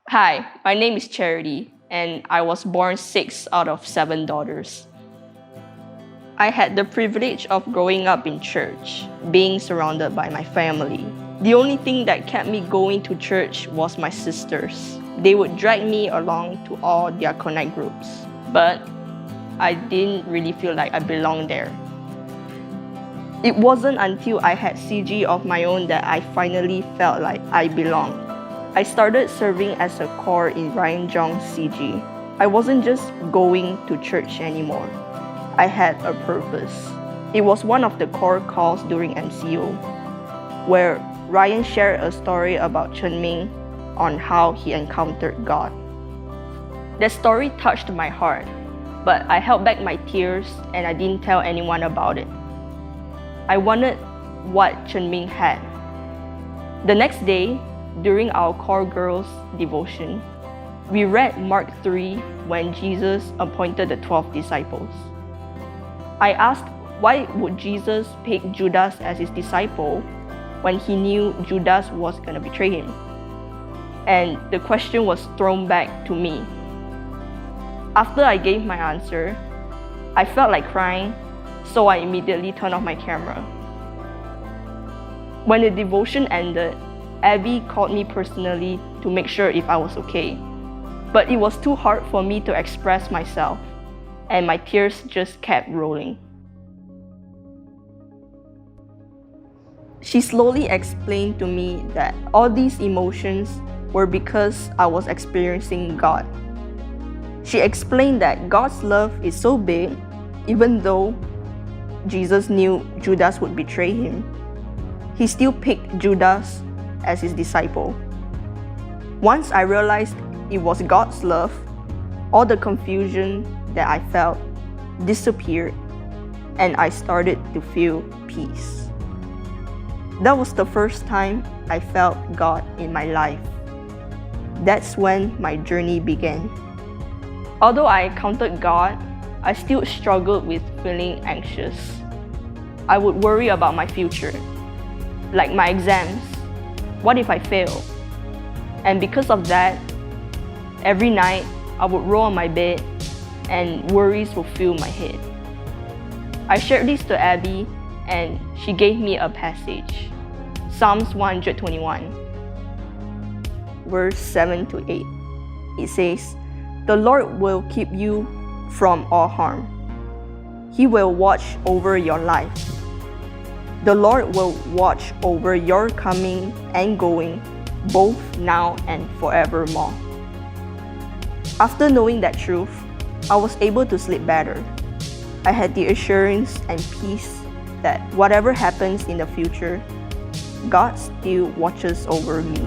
Hi, my name is Charity, and I was born sixth out of seven daughters. I had the privilege of growing up in church, being surrounded by my family. The only thing that kept me going to church was my sisters. They would drag me along to all their connect groups, but I didn't really feel like I belonged there. It wasn't until I had CG of my own that I finally felt like I belonged. I started serving as a core in Ryan Jong's CG. I wasn't just going to church anymore. I had a purpose. It was one of the core calls during MCO, where Ryan shared a story about Chen Ming on how he encountered God. That story touched my heart, but I held back my tears and I didn't tell anyone about it. I wanted what Chen Ming had. The next day, during our core girls devotion, we read Mark 3 when Jesus appointed the 12 disciples. I asked, why would Jesus pick Judas as his disciple when he knew Judas was going to betray him? And the question was thrown back to me. After I gave my answer, I felt like crying, so I immediately turned off my camera. When the devotion ended, Abby called me personally to make sure if I was okay. But it was too hard for me to express myself, and my tears just kept rolling. She slowly explained to me that all these emotions were because I was experiencing God. She explained that God's love is so big, even though Jesus knew Judas would betray him, he still picked Judas as his disciple. Once I realized it was God's love, all the confusion that I felt disappeared and I started to feel peace. That was the first time I felt God in my life. That's when my journey began. Although I encountered God, I still struggled with feeling anxious. I would worry about my future, like my exams. What if I fail? And because of that, every night I would roll on my bed and worries would fill my head. I shared this to Abby and she gave me a passage, Psalms 121, verse 7 to 8. It says, "The Lord will keep you from all harm. He will watch over your life. The Lord will watch over your coming and going, both now and forevermore." After knowing that truth, I was able to sleep better. I had the assurance and peace that whatever happens in the future, God still watches over me.